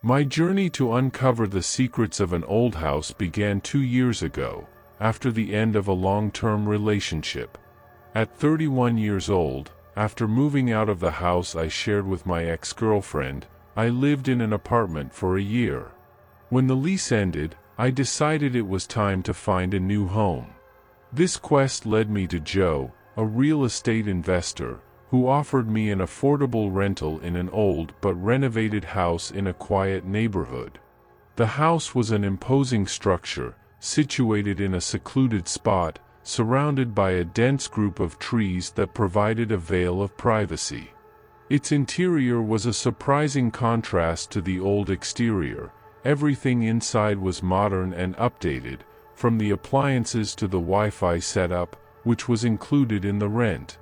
My journey to uncover the secrets of an old house began 2 years ago, after the end of a long-term relationship. At 31 years old, after moving out of the house I shared with my ex-girlfriend, I lived in an apartment for a year. When the lease ended, I decided it was time to find a new home. This quest led me to Joe, a real estate investor, who offered me an affordable rental in an old but renovated house in a quiet neighborhood. The house was an imposing structure, situated in a secluded spot, surrounded by a dense group of trees that provided a veil of privacy. Its interior was a surprising contrast to the old exterior. Everything inside was modern and updated, from the appliances to the Wi-Fi setup, which was included in the rent.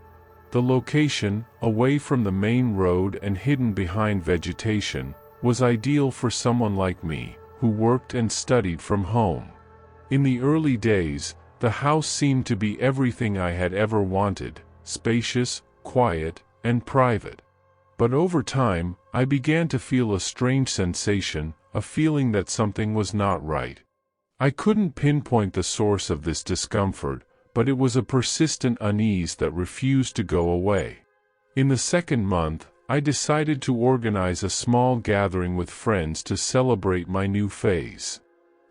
The location, away from the main road and hidden behind vegetation, was ideal for someone like me, who worked and studied from home. In the early days, the house seemed to be everything I had ever wanted: spacious, quiet, and private. But over time, I began to feel a strange sensation, a feeling that something was not right. I couldn't pinpoint the source of this discomfort, but it was a persistent unease that refused to go away. In the second month, I decided to organize a small gathering with friends to celebrate my new phase.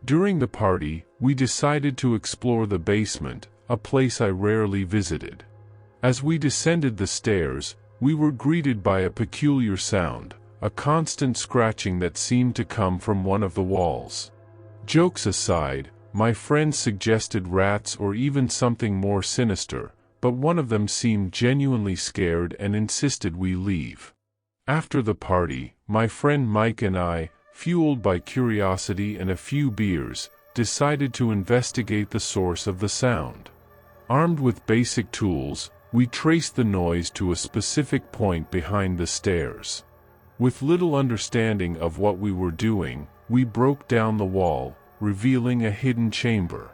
During the party, we decided to explore the basement, a place I rarely visited. As we descended the stairs, we were greeted by a peculiar sound, a constant scratching that seemed to come from one of the walls. Jokes aside, my friends suggested rats or even something more sinister, but one of them seemed genuinely scared and insisted we leave. After the party, my friend Mike and I, fueled by curiosity and a few beers, decided to investigate the source of the sound. Armed with basic tools, we traced the noise to a specific point behind the stairs. With little understanding of what we were doing, we broke down the wall, revealing a hidden chamber.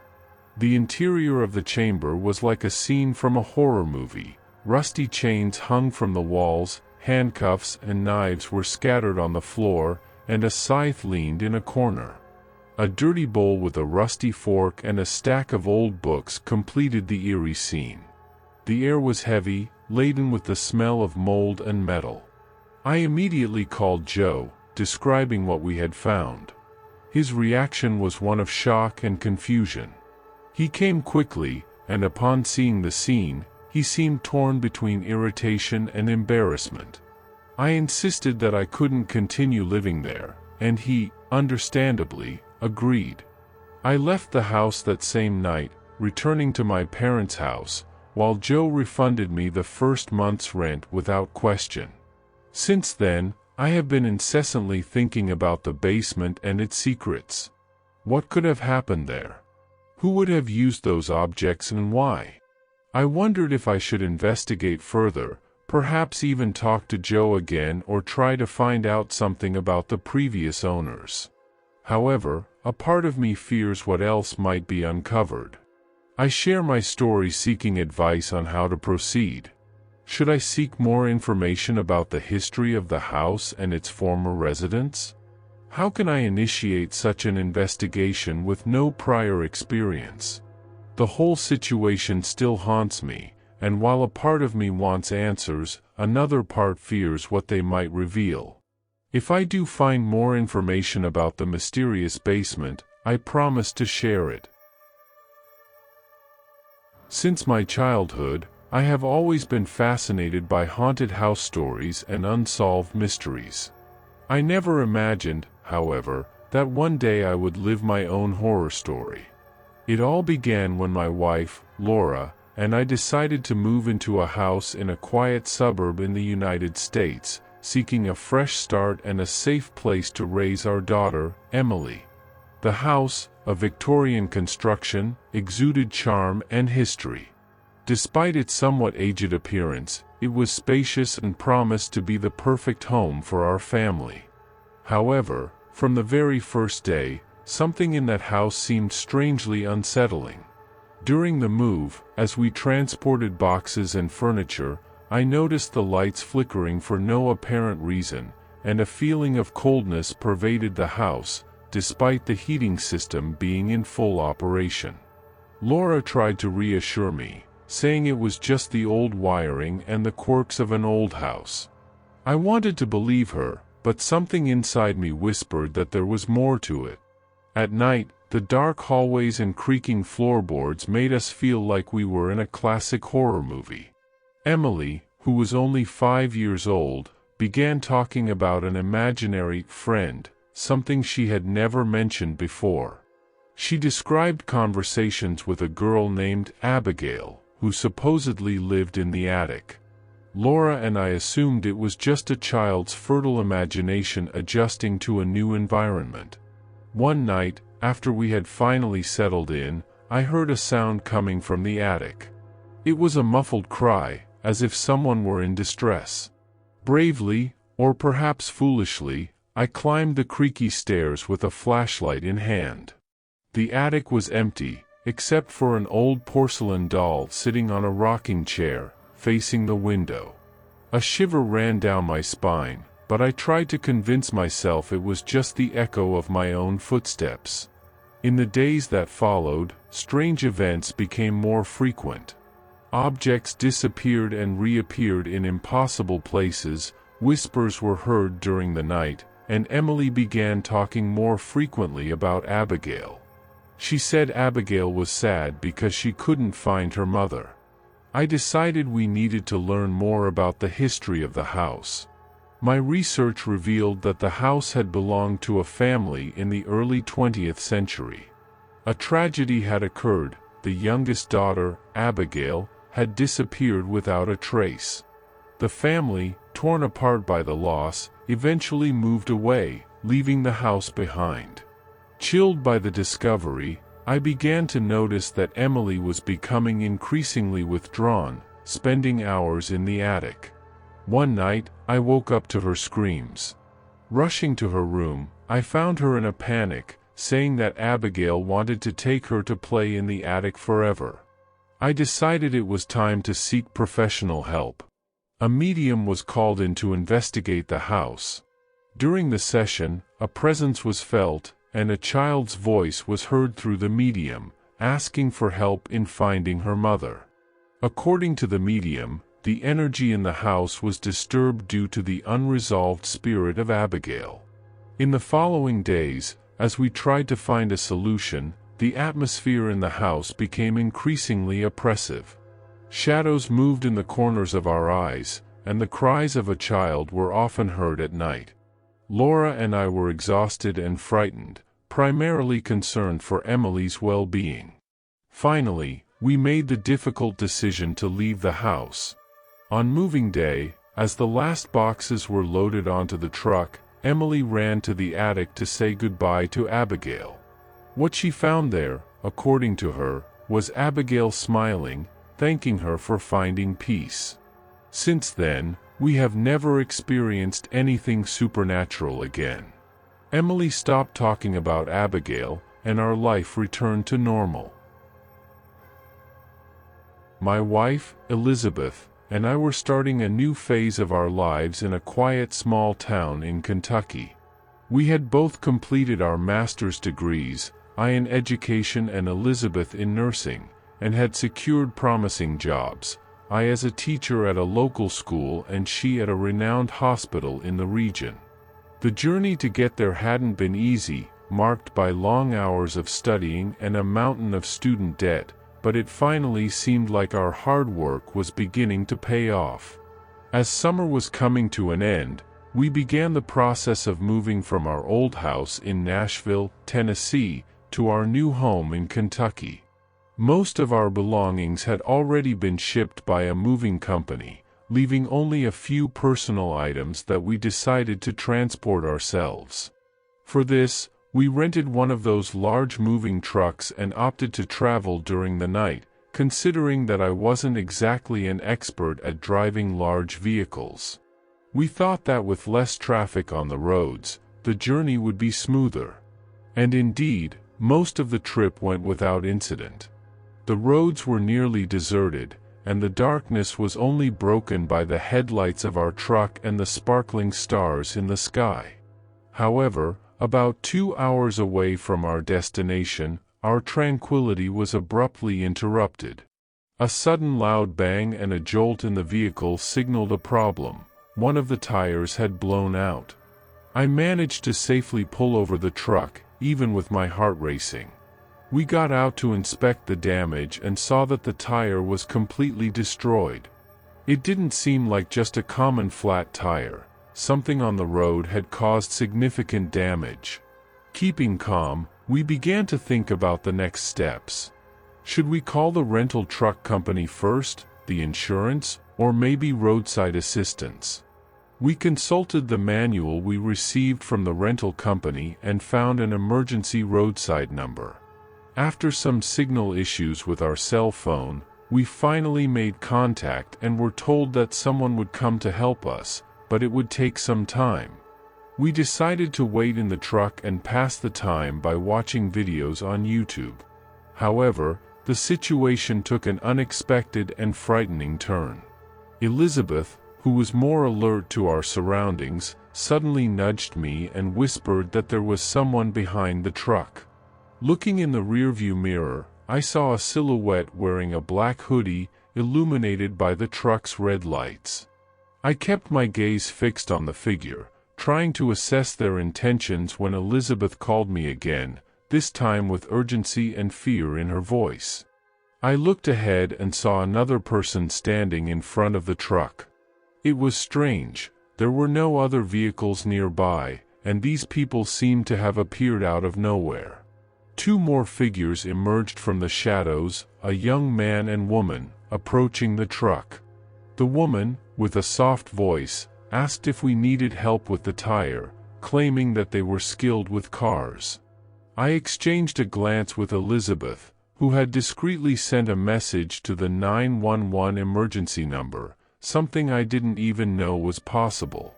The interior of the chamber was like a scene from a horror movie. Rusty chains hung from the walls, handcuffs and knives were scattered on the floor, and a scythe leaned in a corner. A dirty bowl with a rusty fork and a stack of old books completed the eerie scene. The air was heavy, laden with the smell of mold and metal. I immediately called Joe, describing what we had found. His reaction was one of shock and confusion. He came quickly, and upon seeing the scene, he seemed torn between irritation and embarrassment. I insisted that I couldn't continue living there, and he, understandably, agreed. I left the house that same night, returning to my parents' house, while Joe refunded me the first month's rent without question. Since then, I have been incessantly thinking about the basement and its secrets. What could have happened there? Who would have used those objects and why? I wondered if I should investigate further, perhaps even talk to Joe again or try to find out something about the previous owners. However, a part of me fears what else might be uncovered. I share my story seeking advice on how to proceed. Should I seek more information about the history of the house and its former residents? How can I initiate such an investigation with no prior experience? The whole situation still haunts me, and while a part of me wants answers, another part fears what they might reveal. If I do find more information about the mysterious basement, I promise to share it. Since my childhood, I have always been fascinated by haunted house stories and unsolved mysteries. I never imagined, however, that one day I would live my own horror story. It all began when my wife, Laura, and I decided to move into a house in a quiet suburb in the United States, seeking a fresh start and a safe place to raise our daughter, Emily. The house, a Victorian construction, exuded charm and history. Despite its somewhat aged appearance, it was spacious and promised to be the perfect home for our family. However, from the very first day, something in that house seemed strangely unsettling. During the move, as we transported boxes and furniture, I noticed the lights flickering for no apparent reason, and a feeling of coldness pervaded the house, despite the heating system being in full operation. Laura tried to reassure me, saying it was just the old wiring and the quirks of an old house. I wanted to believe her, but something inside me whispered that there was more to it. At night, the dark hallways and creaking floorboards made us feel like we were in a classic horror movie. Emily, who was only 5 years old, began talking about an imaginary friend, something she had never mentioned before. She described conversations with a girl named Abigail, who supposedly lived in the attic. Laura and I assumed it was just a child's fertile imagination adjusting to a new environment. One night, after we had finally settled in, I heard a sound coming from the attic. It was a muffled cry, as if someone were in distress. Bravely, or perhaps foolishly, I climbed the creaky stairs with a flashlight in hand. The attic was empty, except for an old porcelain doll sitting on a rocking chair, facing the window. A shiver ran down my spine, but I tried to convince myself it was just the echo of my own footsteps. In the days that followed, strange events became more frequent. Objects disappeared and reappeared in impossible places, whispers were heard during the night, and Emily began talking more frequently about Abigail. She said Abigail was sad because she couldn't find her mother. I decided we needed to learn more about the history of the house. My research revealed that the house had belonged to a family in the early 20th century. A tragedy had occurred. The youngest daughter, Abigail, had disappeared without a trace. The family, torn apart by the loss, eventually moved away, leaving the house behind. Chilled by the discovery, I began to notice that Emily was becoming increasingly withdrawn, spending hours in the attic. One night, I woke up to her screams. Rushing to her room, I found her in a panic, saying that Abigail wanted to take her to play in the attic forever. I decided it was time to seek professional help. A medium was called in to investigate the house. During the session, a presence was felt, and a child's voice was heard through the medium, asking for help in finding her mother. According to the medium, the energy in the house was disturbed due to the unresolved spirit of Abigail. In the following days, as we tried to find a solution, the atmosphere in the house became increasingly oppressive. Shadows moved in the corners of our eyes, and the cries of a child were often heard at night. Laura and I were exhausted and frightened, primarily concerned for Emily's well-being. Finally, we made the difficult decision to leave the house. On moving day, as the last boxes were loaded onto the truck, Emily ran to the attic to say goodbye to Abigail. What she found there, according to her, was Abigail smiling, thanking her for finding peace. Since then, we have never experienced anything supernatural again. Emily stopped talking about Abigail, and our life returned to normal. My wife, Elizabeth, and I were starting a new phase of our lives in a quiet small town in Kentucky. We had both completed our master's degrees, I in education and Elizabeth in nursing, and had secured promising jobs, I as a teacher at a local school and she at a renowned hospital in the region. The journey to get there hadn't been easy, marked by long hours of studying and a mountain of student debt, but it finally seemed like our hard work was beginning to pay off. As summer was coming to an end, we began the process of moving from our old house in Nashville, Tennessee, to our new home in Kentucky. Most of our belongings had already been shipped by a moving company, leaving only a few personal items that we decided to transport ourselves. For this, we rented one of those large moving trucks and opted to travel during the night, considering that I wasn't exactly an expert at driving large vehicles. We thought that with less traffic on the roads, the journey would be smoother. And indeed, most of the trip went without incident. The roads were nearly deserted, and the darkness was only broken by the headlights of our truck and the sparkling stars in the sky. However, about 2 hours away from our destination, our tranquility was abruptly interrupted. A sudden loud bang and a jolt in the vehicle signaled a problem. One of the tires had blown out. I managed to safely pull over the truck, even with my heart racing. We got out to inspect the damage and saw that the tire was completely destroyed. It didn't seem like just a common flat tire. Something on the road had caused significant damage. Keeping calm, we began to think about the next steps. Should we call the rental truck company first, the insurance, or maybe roadside assistance? We consulted the manual we received from the rental company and found an emergency roadside number. After some signal issues with our cell phone, we finally made contact and were told that someone would come to help us, but it would take some time. We decided to wait in the truck and pass the time by watching videos on YouTube. However, the situation took an unexpected and frightening turn. Elizabeth, who was more alert to our surroundings, suddenly nudged me and whispered that there was someone behind the truck. Looking in the rearview mirror, I saw a silhouette wearing a black hoodie, illuminated by the truck's red lights. I kept my gaze fixed on the figure, trying to assess their intentions when Elizabeth called me again, this time with urgency and fear in her voice. I looked ahead and saw another person standing in front of the truck. It was strange, there were no other vehicles nearby, and these people seemed to have appeared out of nowhere. 2 more figures emerged from the shadows, a young man and woman, approaching the truck. The woman, with a soft voice, asked if we needed help with the tire, claiming that they were skilled with cars. I exchanged a glance with Elizabeth, who had discreetly sent a message to the 911 emergency number, something I didn't even know was possible.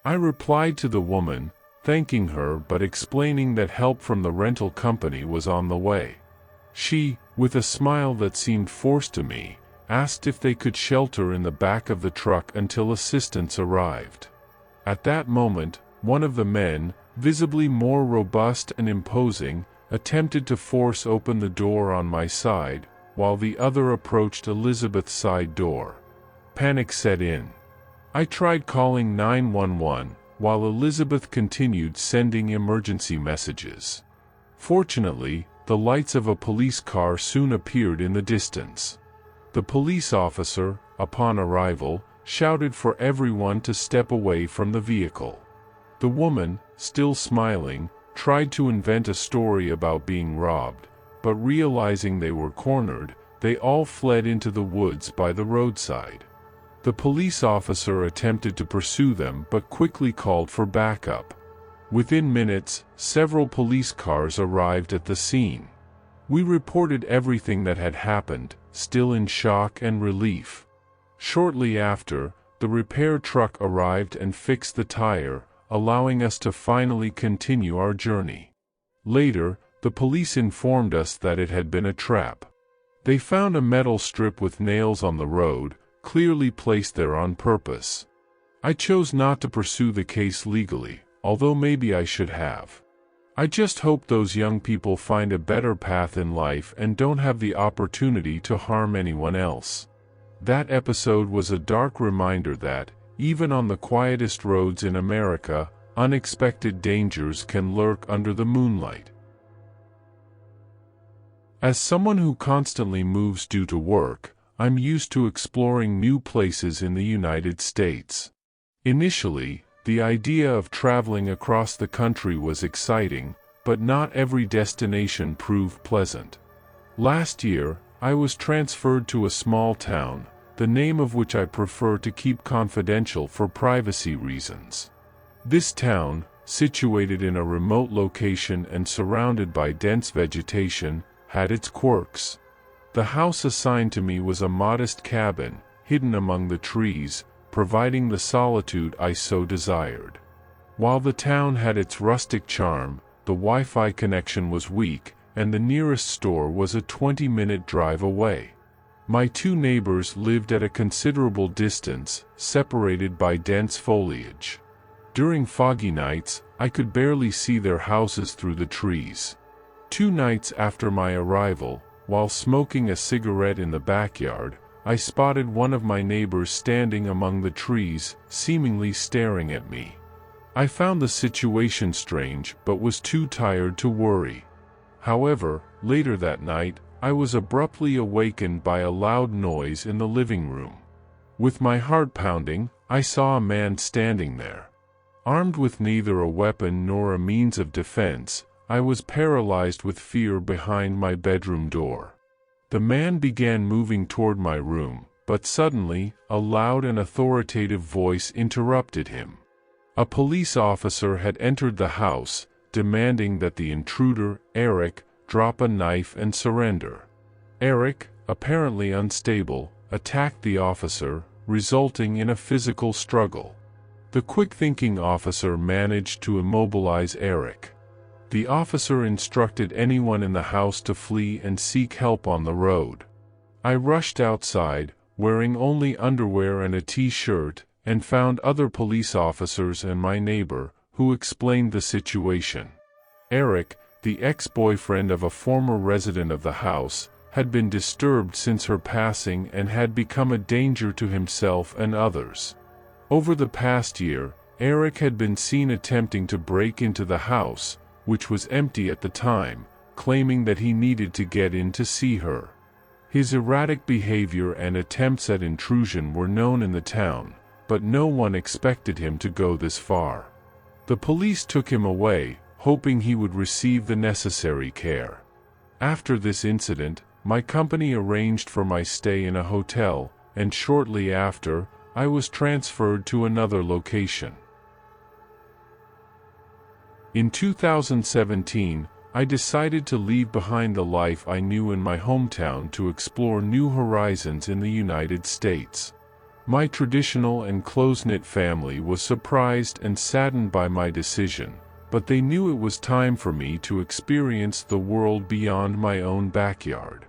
I replied to the woman, thanking her but explaining that help from the rental company was on the way. She, with a smile that seemed forced to me, asked if they could shelter in the back of the truck until assistance arrived. At that moment, one of the men, visibly more robust and imposing, attempted to force open the door on my side, while the other approached Elizabeth's side door. Panic set in. I tried calling 911, while Elizabeth continued sending emergency messages. Fortunately, the lights of a police car soon appeared in the distance. The police officer, upon arrival, shouted for everyone to step away from the vehicle. The woman, still smiling, tried to invent a story about being robbed, but realizing they were cornered, they all fled into the woods by the roadside. The police officer attempted to pursue them but quickly called for backup. Within minutes, several police cars arrived at the scene. We reported everything that had happened, still in shock and relief. Shortly after, the repair truck arrived and fixed the tire, allowing us to finally continue our journey. Later, the police informed us that it had been a trap. They found a metal strip with nails on the road, clearly placed there on purpose. I chose not to pursue the case legally, although maybe I should have. I just hope those young people find a better path in life and don't have the opportunity to harm anyone else. That episode was a dark reminder that, even on the quietest roads in America, unexpected dangers can lurk under the moonlight. As someone who constantly moves due to work, I'm used to exploring new places in the United States. Initially, the idea of traveling across the country was exciting, but not every destination proved pleasant. Last year, I was transferred to a small town, the name of which I prefer to keep confidential for privacy reasons. This town, situated in a remote location and surrounded by dense vegetation, had its quirks. The house assigned to me was a modest cabin, hidden among the trees, providing the solitude I so desired. While the town had its rustic charm, the Wi-Fi connection was weak, and the nearest store was a 20-minute drive away. My two neighbors lived at a considerable distance, separated by dense foliage. During foggy nights, I could barely see their houses through the trees. 2 nights after my arrival, while smoking a cigarette in the backyard, I spotted one of my neighbors standing among the trees, seemingly staring at me. I found the situation strange but was too tired to worry. However, later that night, I was abruptly awakened by a loud noise in the living room. With my heart pounding, I saw a man standing there. Armed with neither a weapon nor a means of defense, I was paralyzed with fear behind my bedroom door. The man began moving toward my room, but suddenly, a loud and authoritative voice interrupted him. A police officer had entered the house, demanding that the intruder, Eric, drop a knife and surrender. Eric, apparently unstable, attacked the officer, resulting in a physical struggle. The quick-thinking officer managed to immobilize Eric. The officer instructed anyone in the house to flee and seek help on the road. I rushed outside, wearing only underwear and a t-shirt, and found other police officers and my neighbor, who explained the situation. Eric, the ex-boyfriend of a former resident of the house, had been disturbed since her passing and had become a danger to himself and others. Over the past year, Eric had been seen attempting to break into the house, which was empty at the time, claiming that he needed to get in to see her. His erratic behavior and attempts at intrusion were known in the town, but no one expected him to go this far. The police took him away, hoping he would receive the necessary care. After this incident, my company arranged for my stay in a hotel, and shortly after, I was transferred to another location. In 2017, I decided to leave behind the life I knew in my hometown to explore new horizons in the United States. My traditional and close-knit family was surprised and saddened by my decision, but they knew it was time for me to experience the world beyond my own backyard.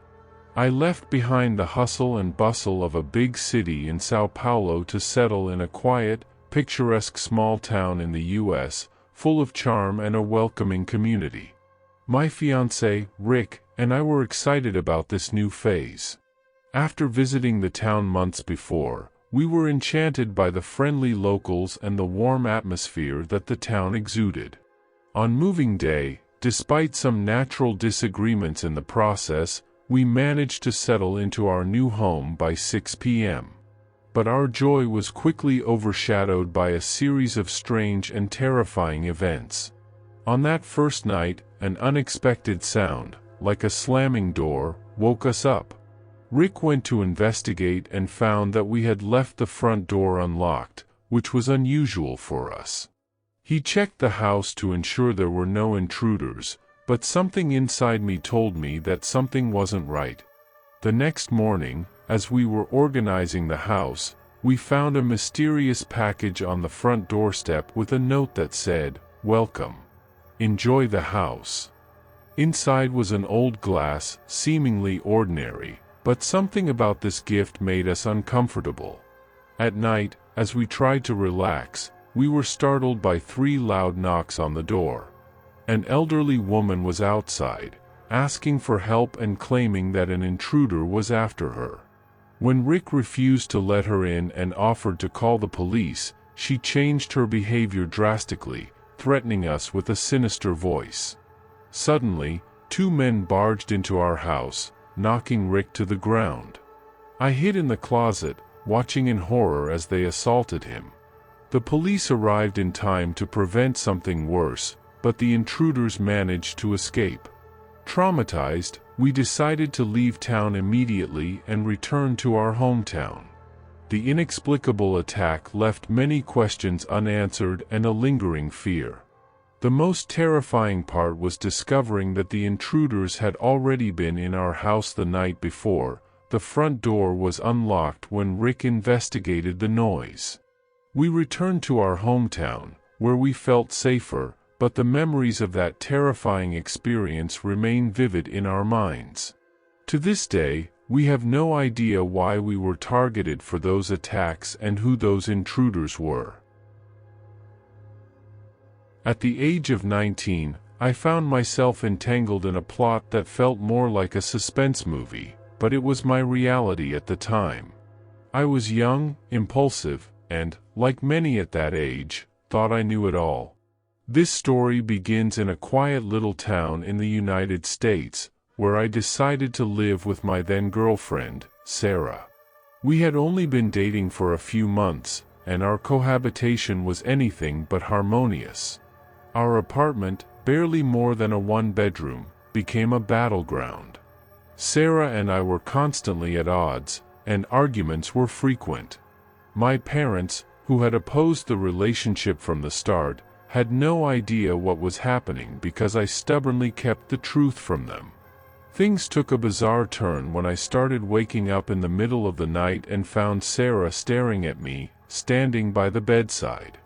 I left behind the hustle and bustle of a big city in São Paulo to settle in a quiet, picturesque small town in the U.S., full of charm and a welcoming community. My fiancé, Rick, and I were excited about this new phase. After visiting the town months before, we were enchanted by the friendly locals and the warm atmosphere that the town exuded. On moving day, despite some natural disagreements in the process, we managed to settle into our new home by 6 p.m. But our joy was quickly overshadowed by a series of strange and terrifying events. On that first night, an unexpected sound, like a slamming door, woke us up. Rick went to investigate and found that we had left the front door unlocked, which was unusual for us. He checked the house to ensure there were no intruders, but something inside me told me that something wasn't right. The next morning, as we were organizing the house, we found a mysterious package on the front doorstep with a note that said, "Welcome. Enjoy the house." Inside was an old glass, seemingly ordinary, but something about this gift made us uncomfortable. At night, as we tried to relax, we were startled by 3 loud knocks on the door. An elderly woman was outside, asking for help and claiming that an intruder was after her. When Rick refused to let her in and offered to call the police, she changed her behavior drastically, threatening us with a sinister voice. Suddenly, 2 men barged into our house, knocking Rick to the ground. I hid in the closet, watching in horror as they assaulted him. The police arrived in time to prevent something worse, but the intruders managed to escape. Traumatized, we decided to leave town immediately and return to our hometown. The inexplicable attack left many questions unanswered and a lingering fear. The most terrifying part was discovering that the intruders had already been in our house the night before. The front door was unlocked when Rick investigated the noise. We returned to our hometown, where we felt safer, but the memories of that terrifying experience remain vivid in our minds. To this day, We have no idea why we were targeted for those attacks and who those intruders were. At the age of 19, I found myself entangled in a plot that felt more like a suspense movie, but it was my reality at the time. I was young, impulsive, and, like many at that age, thought I knew it all. This story begins in a quiet little town in the United States, where I decided to live with my then-girlfriend, Sarah. We had only been dating for a few months, and our cohabitation was anything but harmonious. Our apartment, barely more than a one-bedroom, became a battleground. Sarah and I were constantly at odds, and arguments were frequent. My parents, who had opposed the relationship from the start, had no idea what was happening because I stubbornly kept the truth from them. Things took a bizarre turn when I started waking up in the middle of the night and found Sarah staring at me, standing by the bedside.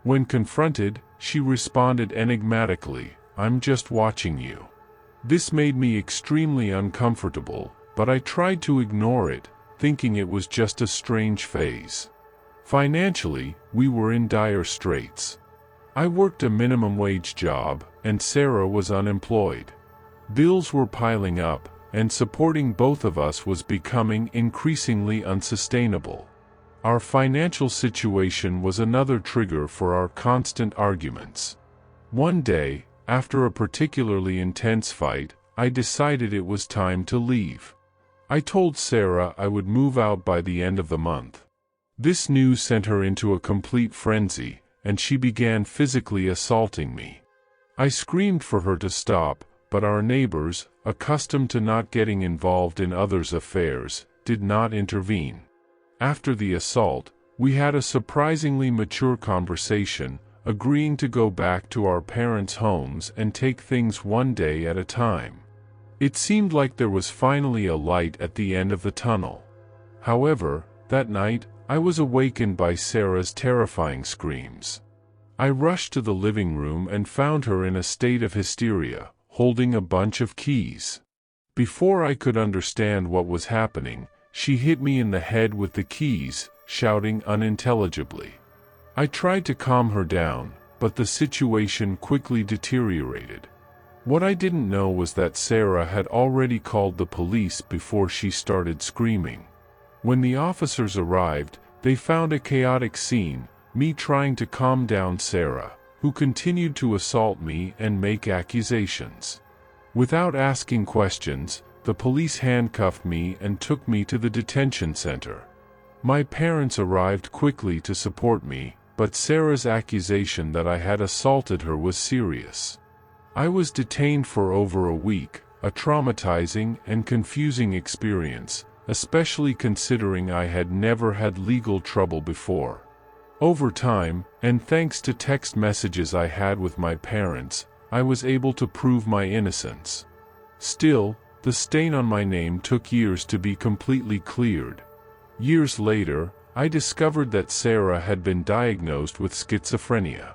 When confronted, she responded enigmatically, "I'm just watching you." This made me extremely uncomfortable, but I tried to ignore it, thinking it was just a strange phase. Financially, we were in dire straits. I worked a minimum wage job, and Sarah was unemployed. Bills were piling up, and supporting both of us was becoming increasingly unsustainable. Our financial situation was another trigger for our constant arguments. One day, after a particularly intense fight, I decided it was time to leave. I told Sarah I would move out by the end of the month. This news sent her into a complete frenzy, and she began physically assaulting me. I screamed for her to stop, but our neighbors, accustomed to not getting involved in others' affairs, did not intervene. After the assault, we had a surprisingly mature conversation, agreeing to go back to our parents' homes and take things one day at a time. It seemed like there was finally a light at the end of the tunnel. However, that night, I was awakened by Sarah's terrifying screams. I rushed to the living room and found her in a state of hysteria, holding a bunch of keys. Before I could understand what was happening, she hit me in the head with the keys, shouting unintelligibly. I tried to calm her down, but the situation quickly deteriorated. What I didn't know was that Sarah had already called the police before she started screaming. When the officers arrived, they found a chaotic scene, me trying to calm down Sarah, who continued to assault me and make accusations. Without asking questions, the police handcuffed me and took me to the detention center. My parents arrived quickly to support me, but Sarah's accusation that I had assaulted her was serious. I was detained for over a week, a traumatizing and confusing experience, especially considering I had never had legal trouble before. Over time, and thanks to text messages I had with my parents, I was able to prove my innocence. Still, the stain on my name took years to be completely cleared. Years later, I discovered that Sarah had been diagnosed with schizophrenia.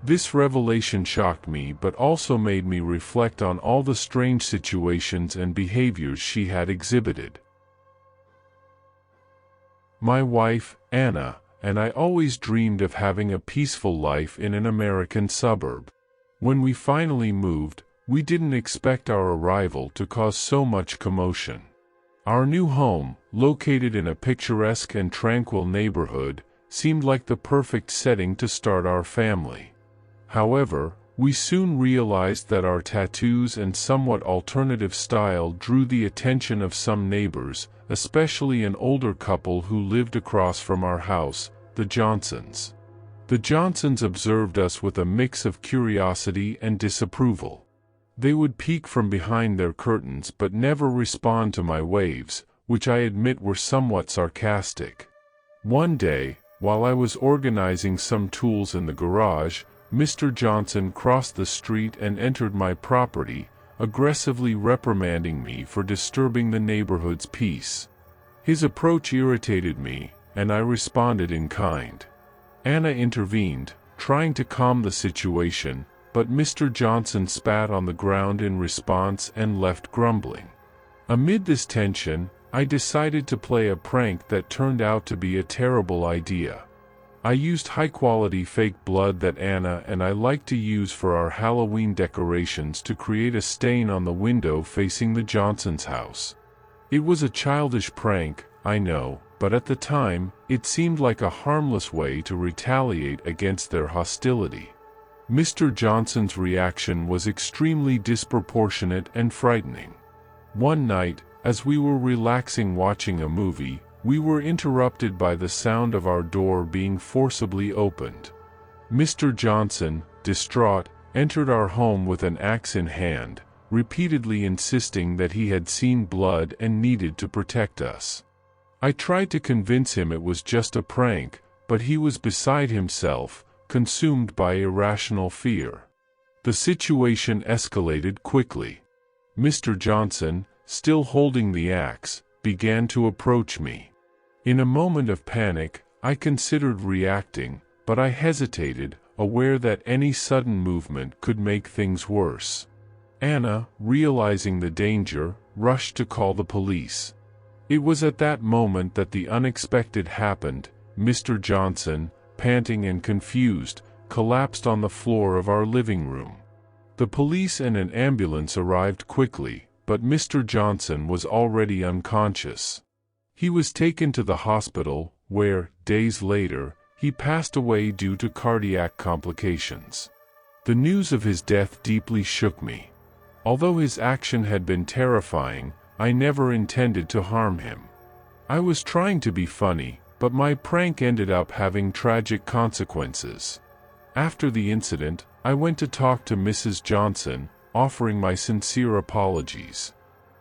This revelation shocked me but also made me reflect on all the strange situations and behaviors she had exhibited. My wife, Anna, and I always dreamed of having a peaceful life in an American suburb. When we finally moved, we didn't expect our arrival to cause so much commotion. Our new home, located in a picturesque and tranquil neighborhood, seemed like the perfect setting to start our family. However, we soon realized that our tattoos and somewhat alternative style drew the attention of some neighbors, especially an older couple who lived across from our house, the Johnsons. The Johnsons observed us with a mix of curiosity and disapproval. They would peek from behind their curtains but never respond to my waves, which I admit were somewhat sarcastic. One day, while I was organizing some tools in the garage, Mr. Johnson crossed the street and entered my property, aggressively reprimanding me for disturbing the neighborhood's peace. His approach irritated me, and I responded in kind. Anna intervened, trying to calm the situation, but Mr. Johnson spat on the ground in response and left grumbling. Amid this tension, I decided to play a prank that turned out to be a terrible idea. I used high-quality fake blood that Anna and I like to use for our Halloween decorations to create a stain on the window facing the Johnsons' house. It was a childish prank, I know, but at the time, it seemed like a harmless way to retaliate against their hostility. Mr. Johnson's reaction was extremely disproportionate and frightening. One night, as we were relaxing watching a movie, we were interrupted by the sound of our door being forcibly opened. Mr. Johnson, distraught, entered our home with an axe in hand, repeatedly insisting that he had seen blood and needed to protect us. I tried to convince him it was just a prank, but he was beside himself, consumed by irrational fear. The situation escalated quickly. Mr. Johnson, still holding the axe, began to approach me. In a moment of panic, I considered reacting, but I hesitated, aware that any sudden movement could make things worse. Anna, realizing the danger, rushed to call the police. It was at that moment that the unexpected happened. Mr. Johnson, panting and confused, collapsed on the floor of our living room. The police and an ambulance arrived quickly, but Mr. Johnson was already unconscious. He was taken to the hospital, where, days later, he passed away due to cardiac complications. The news of his death deeply shook me. Although his action had been terrifying, I never intended to harm him. I was trying to be funny, but my prank ended up having tragic consequences. After the incident, I went to talk to Mrs. Johnson, offering my sincere apologies.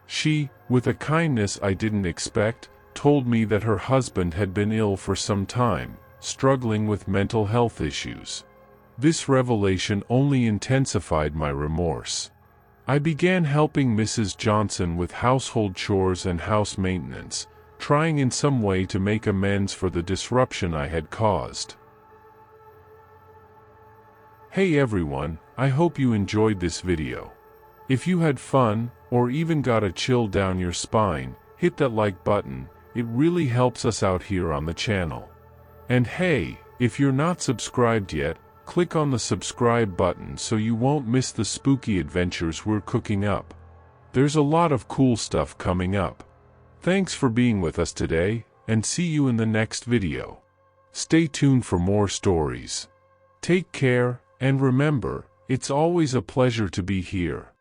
She, with a kindness I didn't expect, told me that her husband had been ill for some time, struggling with mental health issues. This revelation only intensified my remorse. I began helping Mrs. Johnson with household chores and house maintenance, trying in some way to make amends for the disruption I had caused. Hey everyone, I hope you enjoyed this video. If you had fun, or even got a chill down your spine, hit that like button. It really helps us out here on the channel. And hey, if you're not subscribed yet, click on the subscribe button so you won't miss the spooky adventures we're cooking up. There's a lot of cool stuff coming up. Thanks for being with us today, and see you in the next video. Stay tuned for more stories. Take care, and remember, it's always a pleasure to be here.